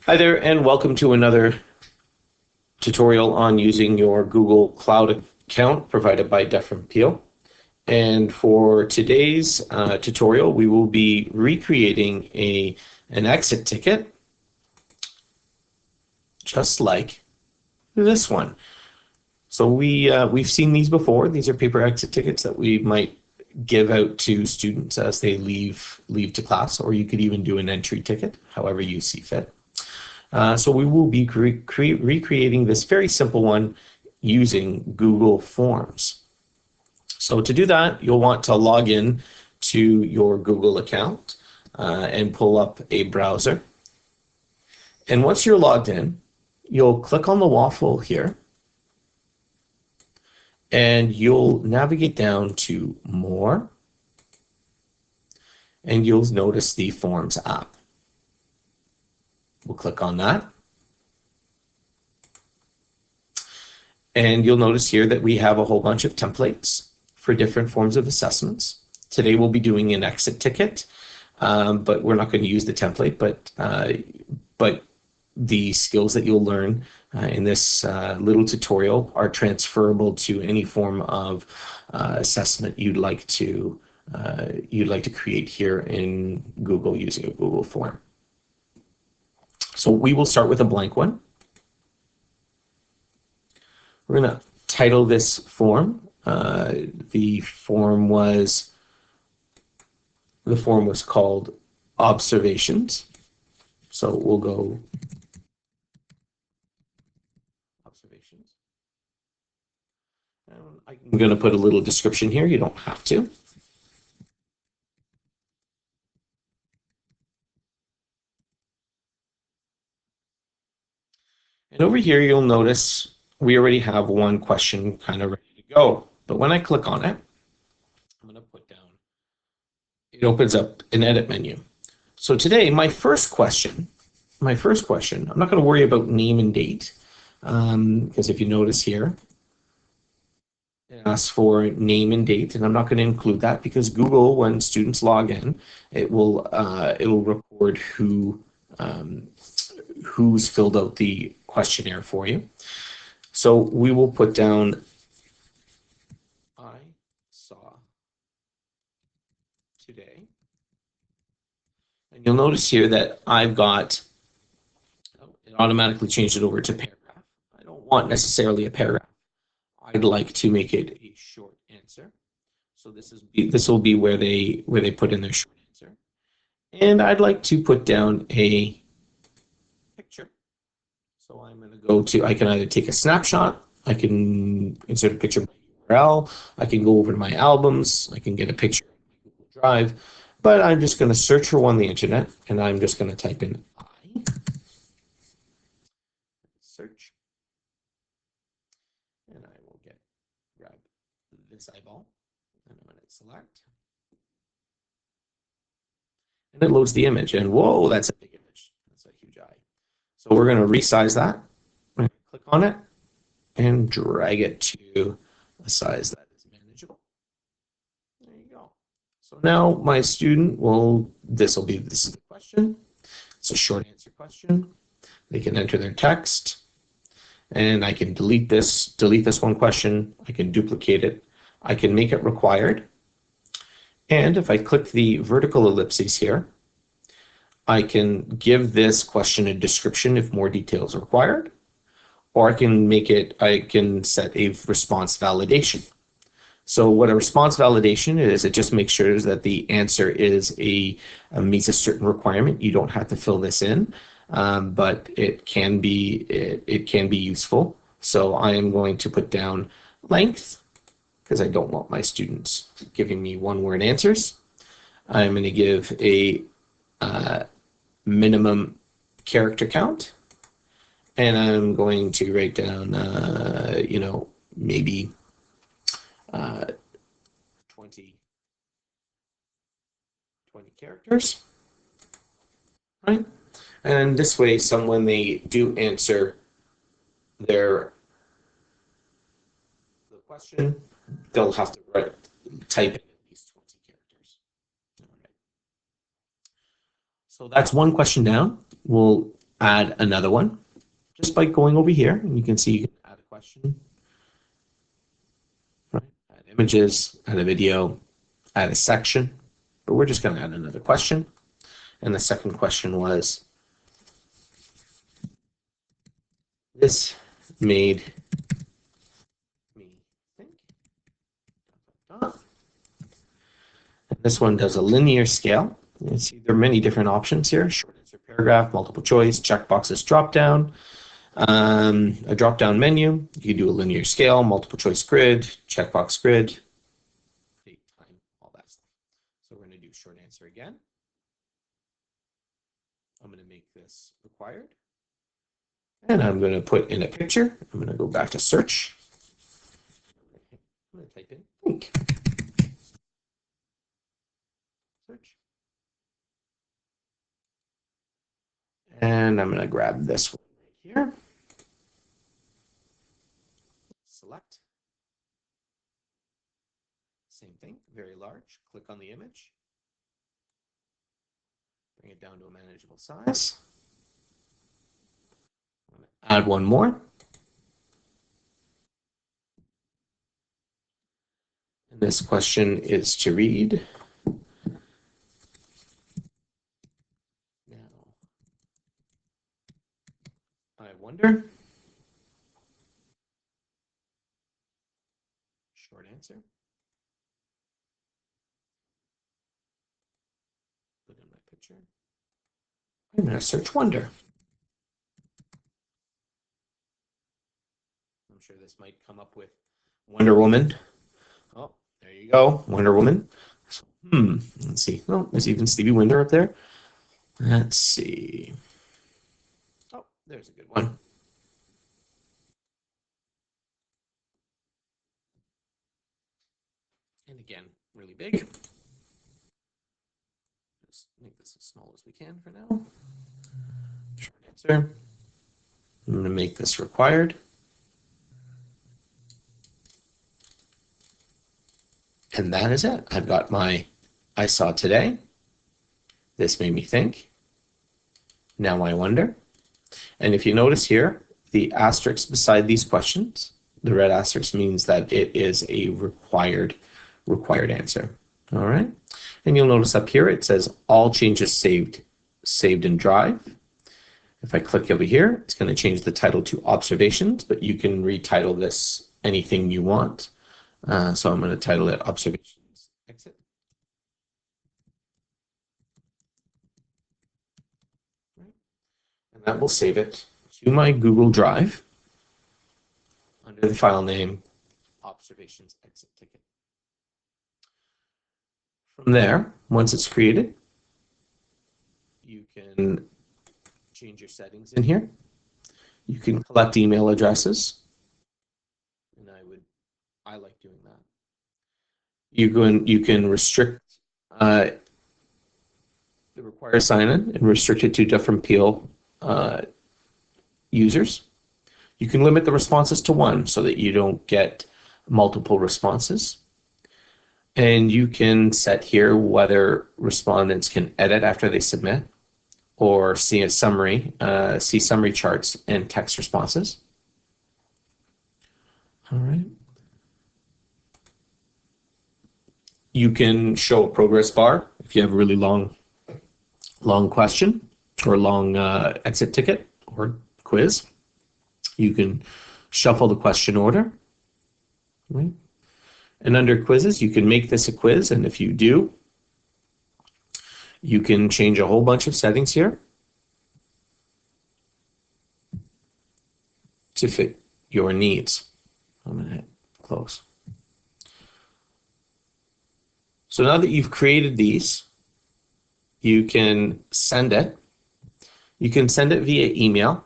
Hi there, and welcome to another tutorial on using your Google Cloud account provided by Duff & Peel. And for today's tutorial, we will be recreating an exit ticket, just like this one. So we've seen these before. These are paper exit tickets that we might give out to students as they leave to class, or you could even do an entry ticket, however you see fit. So we will be recreating this very simple one using Google Forms. So to do that, you'll want to log in to your Google account and pull up a browser. And once you're logged in, you'll click on the waffle here, and you'll navigate down to More, and you'll notice the Forms app. We'll click on that. And you'll notice here that we have a whole bunch of templates for different forms of assessments. Today we'll be doing an exit ticket, but we're not going to use the template, but the skills that you'll learn in this little tutorial are transferable to any form of assessment you'd like to create here in Google using a Google form. So we will start with a blank one. We're going to title this form. The form was called Observations. So we'll go Observations. And I'm going to put a little description here. You don't have to. And over here, you'll notice we already have one question kind of ready to go. But when I click on it, I'm going to put down, it opens up an edit menu. So today, my first question, I'm not going to worry about name and date, because if you notice here, it asks for name and date, and I'm not going to include that because Google, when students log in, it'll record who's filled out the questionnaire for you. So we will put down, I saw today. And you'll notice here that I've got, it automatically changed it over to paragraph. I don't want necessarily a paragraph. I'd like to make it a short answer. So this will be where they put in their short answer. And I'd like to put down a picture. So I'm going to go to, I can either take a snapshot, I can insert a picture by URL, I can go over to my albums, I can get a picture on Google Drive, but I'm just going to search for one on the internet, and I'm just going to type in I, search, and I will grab this eyeball, and I'm going to select, and it loads the image, and whoa, that's a big image, that's a huge eye. So we're going to resize that, click on it, and drag it to a size that is manageable. There you go. So now my student will, this is the question. It's a short answer question. They can enter their text, and I can delete this one question. I can duplicate it. I can make it required. And if I click the vertical ellipses here, I can give this question a description if more details are required, or I can set a response validation. So what a response validation is, it just makes sure that the answer meets a certain requirement. You don't have to fill this in, but it can be useful. So I am going to put down length, because I don't want my students giving me one-word answers. I'm going to give a minimum character count, and I'm going to write down, maybe 20 characters, right? And this way, when they do answer the question, they'll have to type in at least 20 characters. All right. So that's one question down. We'll add another one just by going over here, and you can see you can add a question, right? Add images, add a video, add a section, but we're just going to add another question. And the second question was, this made me think. This one does a linear scale. You see there are many different options here: short answer paragraph, multiple choice, checkboxes, drop down, a drop down menu. You can do a linear scale, multiple choice grid, checkbox grid, date, time, all that stuff. So we're going to do short answer again. I'm going to make this required. And I'm going to put in a picture. I'm going to go back to search. I'm going to type in think. Search. And I'm going to grab this one right here. Select. Same thing, very large. Click on the image. Bring it down to a manageable size. I'm going to add one more. And this question is to read. Now, I wonder. Short answer. Put in my picture. I'm going to search wonder. I'm sure this might come up with Wonder Woman. Oh, there you go, Wonder Woman. Let's see. Oh, there's even Stevie Wonder up there. Let's see. Oh, there's a good one. And again, really big. Just make this as small as we can for now. Short answer. I'm going to make this required. And that is it. I've got my I saw today. This made me think. Now I wonder. And if you notice here, the asterisk beside these questions, the red asterisk means that it is a required answer. All right. And you'll notice up here it says all changes saved in Drive. If I click over here, it's going to change the title to observations, but you can retitle this anything you want. So I'm going to title it Observations Exit. And that will save it to my Google Drive under the file name Observations Exit Ticket. From there, once it's created, you can change your settings in here. You can collect email addresses, and I like doing that. You can restrict the require sign-in and restrict it to different Peel users. You can limit the responses to one so that you don't get multiple responses. And you can set here whether respondents can edit after they submit or see a summary, see summary charts and text responses. All right. You can show a progress bar if you have a really long question or long exit ticket or quiz. You can shuffle the question order. Right? And under quizzes, you can make this a quiz, and if you do, you can change a whole bunch of settings here to fit your needs. I'm going to hit close. So now that you've created these, you can send it. You can send it via email.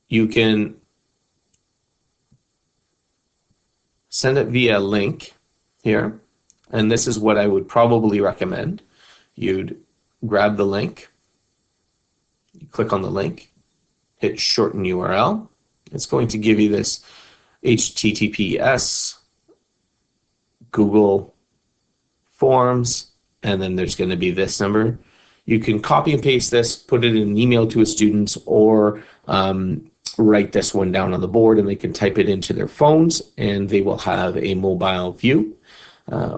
You can send it via link here. And this is what I would probably recommend. You'd grab the link, you click on the link, hit shorten URL. It's going to give you this HTTPS, Google Forms, and then there's going to be this number. you can copy and paste this, put it in an email to a student, or write this one down on the board, and they can type it into their phones, and they will have a mobile view.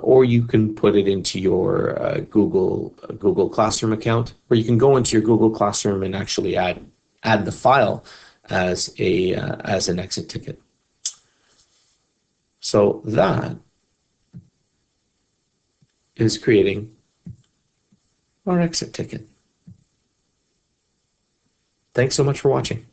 Or you can put it into your Google Classroom account, or you can go into your Google Classroom and actually add the file as an exit ticket. So that is creating our exit ticket. Thanks so much for watching.